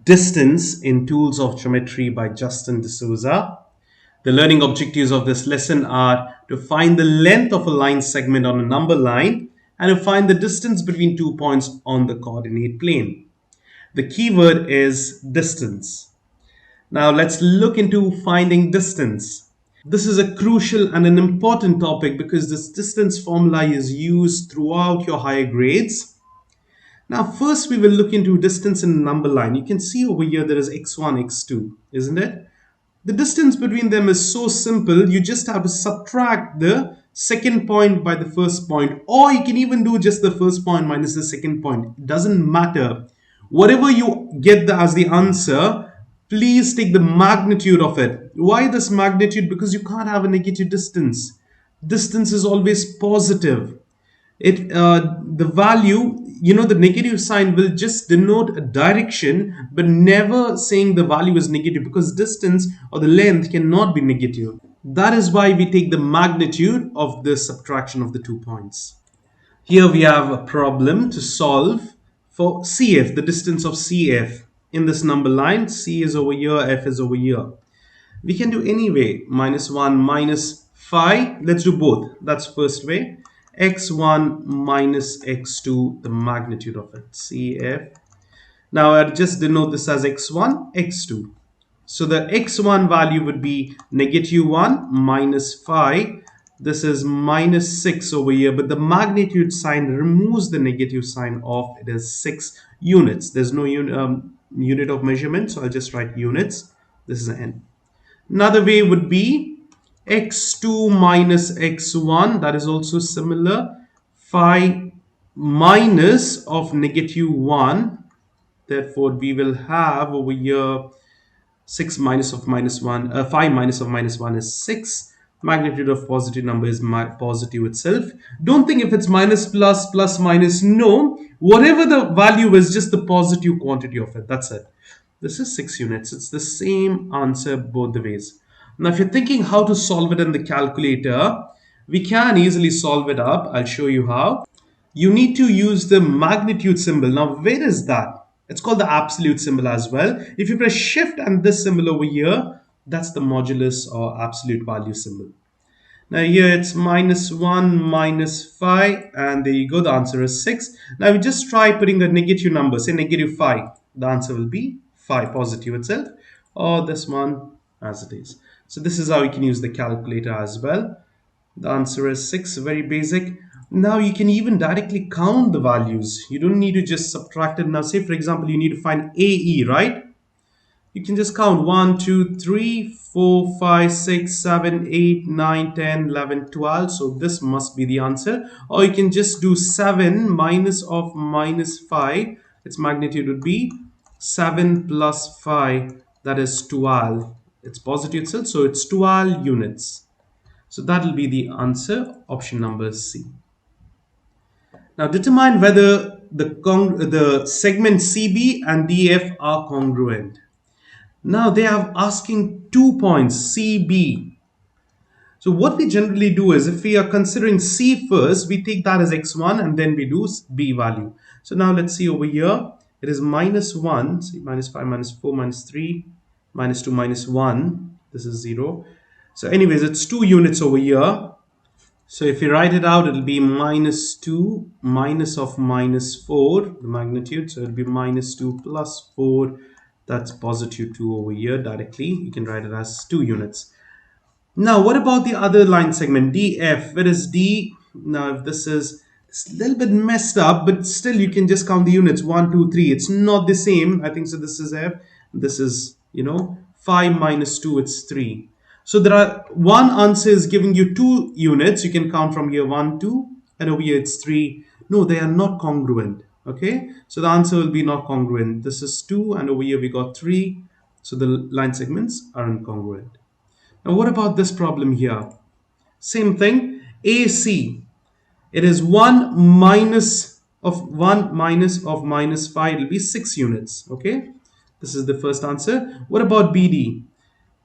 Distance in Tools of Geometry by Justin D'Souza. The learning objectives of this lesson are to find the length of a line segment on a number line and to find the distance between 2 points on the coordinate plane. The keyword is distance. Now let's look into finding distance. This is a crucial and an important topic because this distance formula is used throughout your higher grades. Now first we will look into distance in a number line. You can see over here there is x1, x2, isn't it? The distance between them is so simple, you just have to subtract the second point by the first point, or you can even do just the first point minus the second point. It doesn't matter. Whatever you get as the answer, please take the magnitude of it. Why this magnitude? Because you can't have a negative distance. Distance is always positive. The value, the negative sign will just denote a direction, but never saying the value is negative, because distance or the length cannot be negative. That is why we take the magnitude of the subtraction of the 2 points. Here we have a problem to solve for CF, the distance of CF in this number line. C is over here, F is over here. We can do anyway, -1 minus 5. Let's do both. That's first way. X1 minus x2, the magnitude of it, CF. Now I'll just denote this as x1, x2. So the x1 value would be -1 minus 5. This is -6 over here, but the magnitude sign removes the negative sign of it is 6 units. There's no unit of measurement, so I'll just write units. This is an n. Another way would be x2 minus x1, that is also similar. 5 minus of -1, therefore we will have over here 6 minus of -1, 5 minus of -1 is 6. Magnitude of positive number is positive itself. Don't think if it's minus plus plus minus, no, whatever the value is, just the positive quantity of it, that's it. This is 6 units. It's the same answer both the ways. Now, if you're thinking how to solve it in the calculator, we can easily solve it up. I'll show you how. You need to use the magnitude symbol. Now, where is that? It's called the absolute symbol as well. If you press shift and this symbol over here, that's the modulus or absolute value symbol. Now here it's -1 minus 5, and there you go, the answer is 6. Now we just try putting the negative number, say -5. The answer will be 5 positive itself, or this one as it is. So this is how you can use the calculator as well. The answer is 6, very basic. Now you can even directly count the values. You don't need to just subtract it. Now say for example you need to find AE, right? You can just count 1, 2, 3, 4, 5, 6, 7, 8, 9, 10, 11, 12. So this must be the answer. Or you can just do 7 minus of -5. Its magnitude would be 7 plus 5. That is 12. It's positive itself, so it's 12 units. So that will be the answer, option number C. Now determine whether the segment CB and DF are congruent. Now they are asking 2 points, CB. So what we generally do is, if we are considering C first, we take that as x1 and then we do B value. So now let's see over here. It is -1, see, -5, -4, -3, -2, -1. This is 0. So anyways, it's 2 units over here. So if you write it out, it'll be -2 minus of -4, the magnitude. So it'll be -2 plus 4. That's +2 over here directly. You can write it as 2 units. Now, what about the other line segment, DF? Where is D? Now, if this is a little bit messed up, but still you can just count the units. 1, 2, 3. It's not the same. I think so. This is F. This is, 5 minus 2. It's 3. So there are one answer is giving you 2 units. You can count from here 1, 2, and over here it's 3. No, they are not congruent. Okay, so the answer will be not congruent. This is 2, and over here we got 3. So the line segments are incongruent. Now what about this problem here? Same thing, AC. It is 1 minus of -5. It will be 6 units. Okay, this is the first answer. What about BD?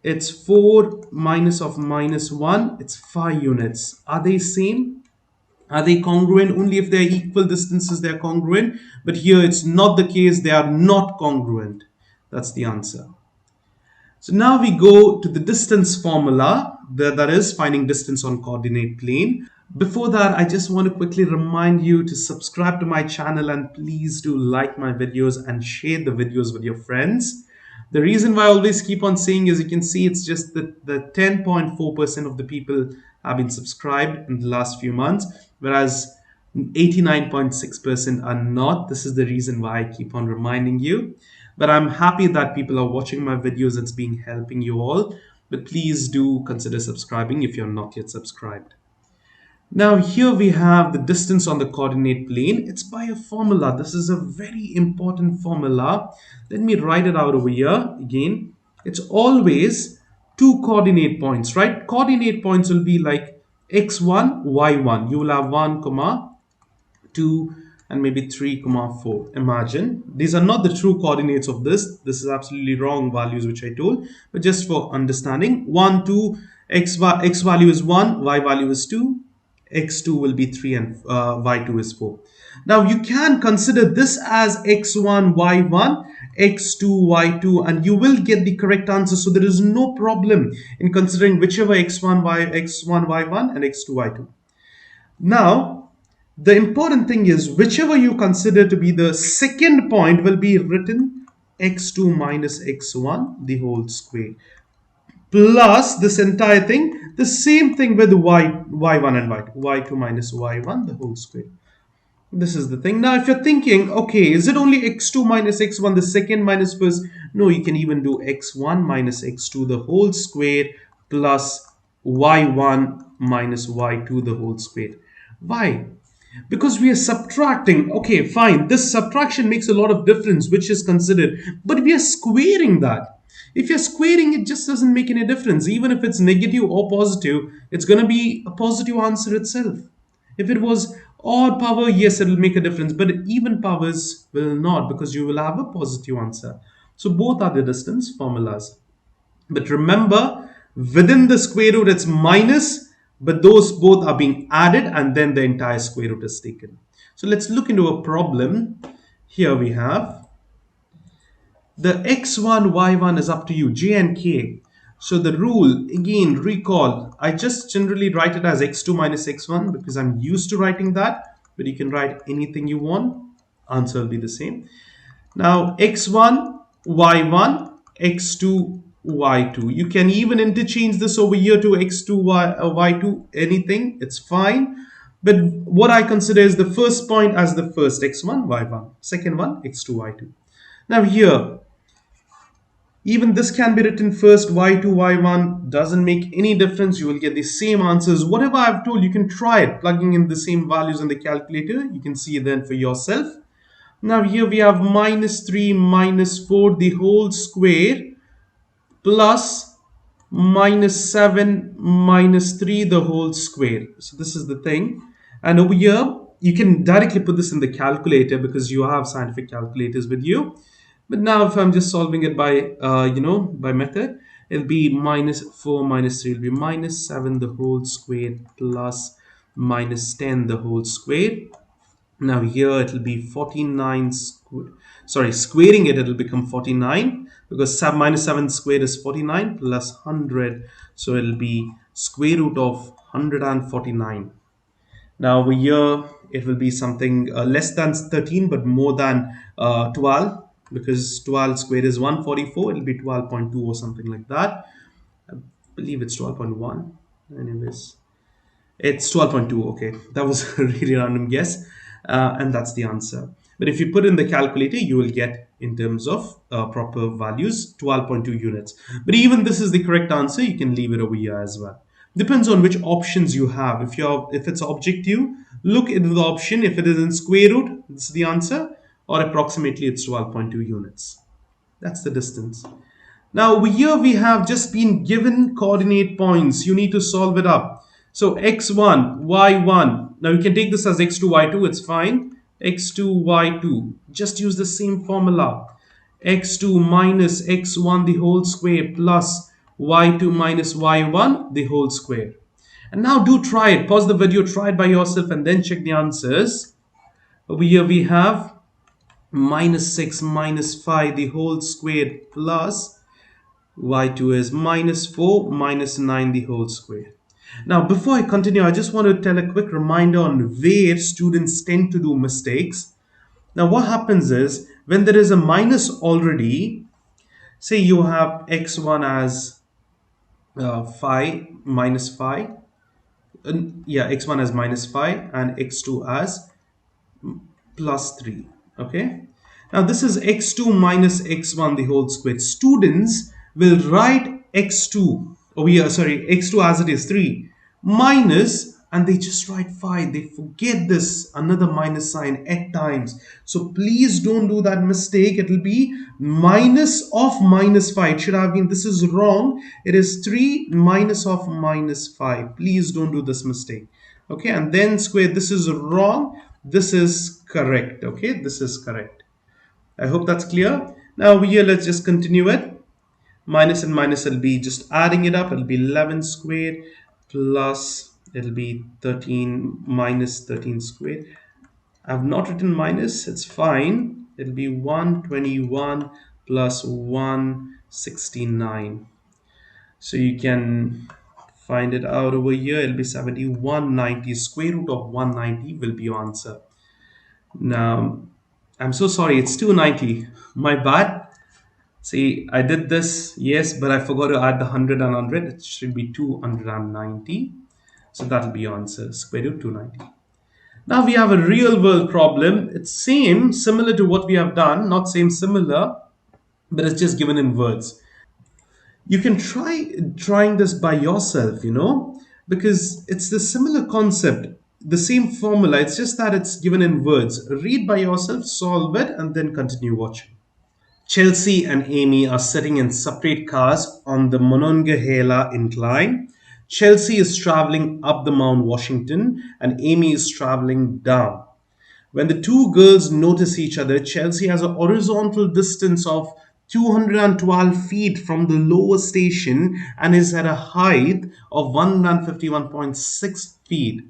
It's 4 minus of -1. It's 5 units. Are they same? Are they congruent? Only if they're equal distances they're congruent. But here it's not the case. They are not congruent. That's the answer. So now we go to the distance formula, that is finding distance on coordinate plane. Before that, I just want to quickly remind you to subscribe to my channel and please do like my videos and share the videos with your friends. The reason why I always keep on saying is you can see it's just that the 10.4% of the people have been subscribed in the last few months, whereas 89.6% are not. This is the reason why I keep on reminding you. But I'm happy that people are watching my videos. It's been helping you all. But please do consider subscribing if you're not yet subscribed. Now here we have the distance on the coordinate plane. It's by a formula. This is a very important formula. Let me write it out over here again. It's always two coordinate points, right? Coordinate points will be like x1, y1. You will have 1, comma 2 and maybe 3 comma 4. Imagine these are not the true coordinates of this is absolutely wrong values which I told, but just for understanding, 1 2 x value is 1, y value is 2, x2 will be 3 and y2 is 4. Now you can consider this as x1 y1 x2 y2 and you will get the correct answer. So there is no problem in considering whichever x1 y1 and x2 y2. Now the important thing is whichever you consider to be the second point will be written x2 minus x1 the whole square plus this entire thing, the same thing with y1 and y2 minus y1 the whole square. This is the thing. Now if you're thinking, okay, is it only x2 minus x1 the second minus first? No, you can even do x1 minus x2 the whole square plus y1 minus y2 the whole square. Why? Because we are subtracting. Okay, fine, this subtraction makes a lot of difference which is considered, but we are squaring that. If you're squaring, it just doesn't make any difference. Even if it's negative or positive, it's going to be a positive answer itself. If it was odd power, yes, it will make a difference, but even powers will not, because you will have a positive answer. So both are the distance formulas. But remember, within the square root, it's minus, but those both are being added and then the entire square root is taken. So let's look into a problem. Here we have the x1, y1 is up to you, j and k. So the rule, again, recall, I just generally write it as x2 minus x1 because I'm used to writing that, but you can write anything you want. Answer will be the same. Now x1, y1, x2, y2. You can even interchange this over here to x2, y2, anything, it's fine. But what I consider is the first point as the first, x1, y1. Second one, x2, y2. Now here, even this can be written first, y2, y1, doesn't make any difference. You will get the same answers. Whatever I've told, you can try it, plugging in the same values in the calculator. You can see it then for yourself. Now here we have minus 3 minus 4 the whole square plus minus 7 minus 3 the whole square. So this is the thing. And over here, you can directly put this in the calculator because you have scientific calculators with you. But now if I'm just solving it by, by method, it'll be minus 4 minus 3. It'll be minus 7 the whole square plus minus 10 the whole square. Now here it will be 49 squaring it, it'll become 49 because minus 7 squared is 49 plus 100. So it'll be square root of 149. Now over here it will be something less than 13 but more than 12, because 12 squared is 144. It'll be 12.2 or something like that. I believe it's 12.1. Anyways, it's 12.2. Okay, that was a really random guess. And that's the answer. But if you put in the calculator, you will get in terms of proper values 12.2 units. But even this is the correct answer. You can leave it over here as well. Depends on which options you have. If it's objective, look into the option. If it is in square root, this is the answer, or approximately it's 12.2 units. That's the distance. Now over here we have just been given coordinate points. You need to solve it up. So x1, y1. Now you can take this as x2, y2. It's fine. x2, y2. Just use the same formula. x2 minus x1 the whole square plus y2 minus y1 the whole square. And now do try it. Pause the video, try it by yourself and then check the answers. Over here we have minus 6 minus 5 the whole squared plus y2 is minus 4 minus 9 the whole square. Now, before I continue, I just want to tell a quick reminder on where students tend to do mistakes. Now, what happens is when there is a minus already, say you have x1 as 5 minus 5, yeah, x1 as minus 5 and x2 as plus 3. Okay. Now this is x2 minus x1 the whole square. Students will write x2 over here, sorry, x2 as it is 3 minus, and they just write 5. They forget this another minus sign at times. So please don't do that mistake. It will be minus of minus 5. It should have been, this is wrong. It is 3 minus of minus 5. Please don't do this mistake. Okay, and then square, this is wrong, this is correct. Okay, this is correct. I hope that's clear. Now here let's just continue it. Minus and minus, will be just adding it up. It'll be 11 squared plus, it'll be 13 minus 13 squared. I've not written minus, it's fine. It'll be 121 plus 169. So you can find it out over here. It'll be 7190. Square root of 190 will be your answer. Now, I'm so sorry, it's 290. My bad. See, I did this, yes, but I forgot to add the 100 and 100. It should be 290. So that'll be your answer, square root 290. Now we have a real world problem. It's similar to what we have done, not similar, but it's just given in words. You can trying this by yourself, because it's the similar concept, the same formula. It's just that it's given in words. Read by yourself, solve it, and then continue watching. Chelsea and Amy are sitting in separate cars on the Monongahela incline. Chelsea is traveling up the Mount Washington and Amy is traveling down. When the two girls notice each other, Chelsea has a horizontal distance of 212 feet from the lower station and is at a height of 151.6 feet.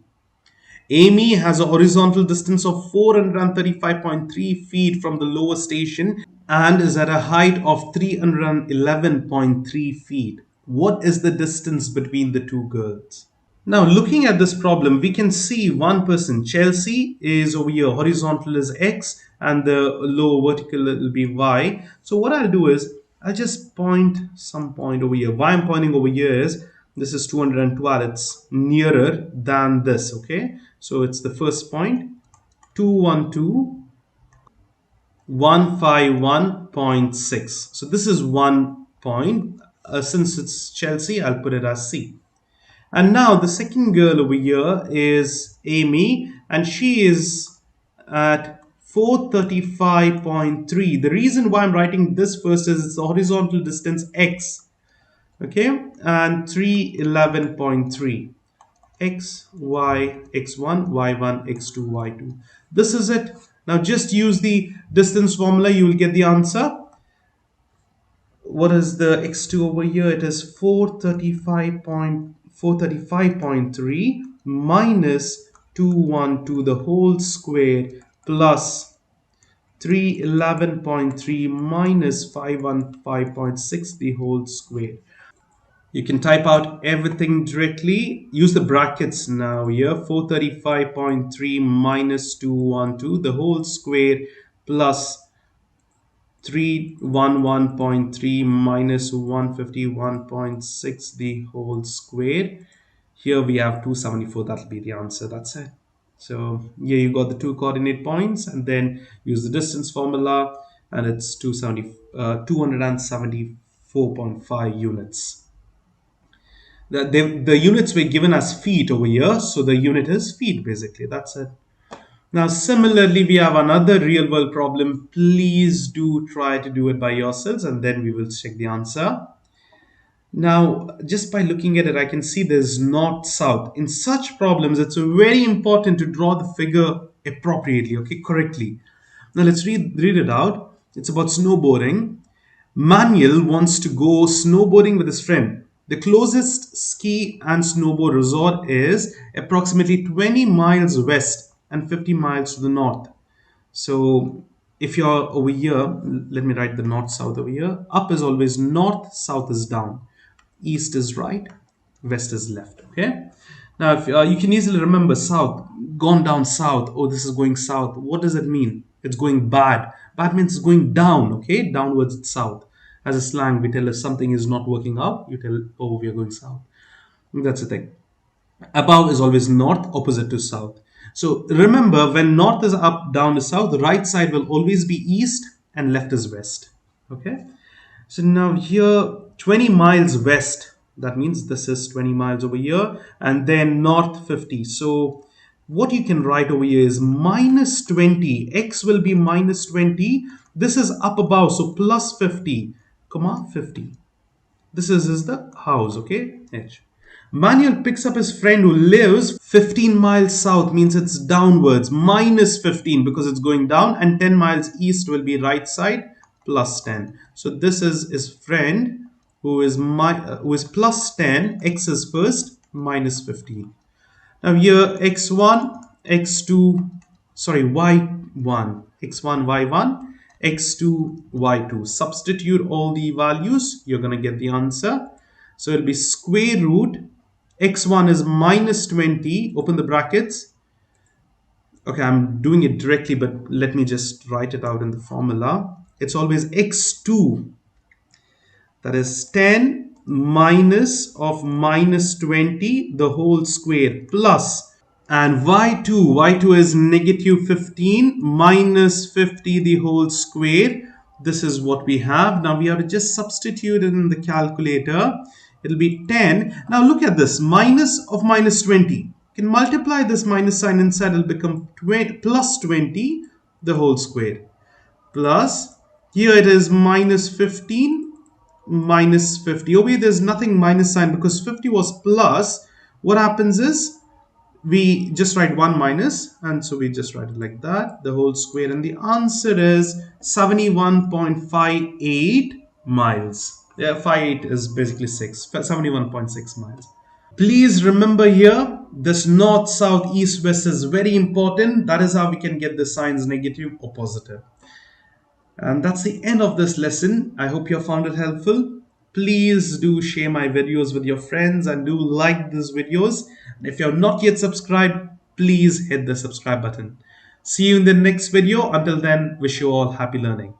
Amy has a horizontal distance of 435.3 feet from the lower station and is at a height of 311.3 feet. What is the distance between the two girls? Now, looking at this problem, we can see one person, Chelsea, is over here. Horizontal is X and the lower vertical will be Y. So what I'll do is, I'll just point some point over here. Why I'm pointing over here is, this is 212. It's nearer than this, okay? So it's the first point, 212, 151.6. So this is 1 point. Since it's Chelsea, I'll put it as C. And now the second girl over here is Amy, and she is at 435.3. The reason why I'm writing this first is it's the horizontal distance X, okay, and 311.3. X, Y, X1, Y1, X2, Y2. This is it. Now just use the distance formula, you will get the answer. What is the X2 over here? It is 435.3 minus 212 the whole square plus 311.3 minus 515.6 the whole square. You can type out everything directly. Use the brackets now here. 435.3 minus 212 the whole square plus 311.3 minus 151.6 the whole square. Here we have 274. That'll be the answer. That's it. So here you got the two coordinate points and then use the distance formula, and it's 274.5 units. The units were given as feet over here, so the unit is feet basically. That's it. Now, similarly, we have another real world problem. Please do try to do it by yourselves and then we will check the answer. Now, just by looking at it, I can see there's north, south. In such problems, it's very important to draw the figure appropriately, okay, correctly. Now, let's read it out. It's about snowboarding. Manuel wants to go snowboarding with his friend. The closest ski and snowboard resort is approximately 20 miles west and 50 miles to the north. So if you're over here, let me write the north south over here. Up is always north, south is down, east is right, west is left. Okay. Now, if you can easily remember south, gone down south. Oh, this is going south. What does it mean? It's going bad. Bad means it's going down. Okay, downwards it's south. As a slang, we tell if something is not working out, you tell, oh, we are going south. That's the thing. Above is always north, opposite to south. So remember, when north is up, down is south, the right side will always be east and left is west. Okay. So now here, 20 miles west, that means this is 20 miles over here, and then north 50. So what you can write over here is minus 20. X will be minus 20. This is up above, so plus 50, comma 50. This is the house, okay? H. Manuel picks up his friend who lives 15 miles south, means it's downwards, minus 15 because it's going down, and 10 miles east will be right side, plus 10. So this is his friend who is plus 10, x is first, minus 15. Now here x1, x2, sorry, y1, x1, y1, x2, y2. Substitute all the values, you're going to get the answer. So it'll be square root, x1 is minus 20, open the brackets. Okay, I'm doing it directly, but let me just write it out in the formula. It's always x2, that is 10 minus of minus 20, the whole square, plus, and y2 is negative 15 minus 50, the whole square. This is what we have. Now we have to just substitute it in the calculator. It'll be 10. Now look at this, minus of minus 20. You can multiply this minus sign inside, it'll become plus 20, the whole square. Plus, here it is minus 15 minus 50. Over here there's nothing minus sign because 50 was plus. What happens is we just write 1 minus, and so we just write it like that, the whole square, and the answer is 71.58 miles. Yeah, 58 is basically 71.6 miles. Please remember here, this north, south, east, west is very important. That is how we can get the signs negative or positive. And that's the end of this lesson. I hope you found it helpful. Please do share my videos with your friends and do like these videos. And if you're not yet subscribed, please hit the subscribe button. See you in the next video. Until then, wish you all happy learning.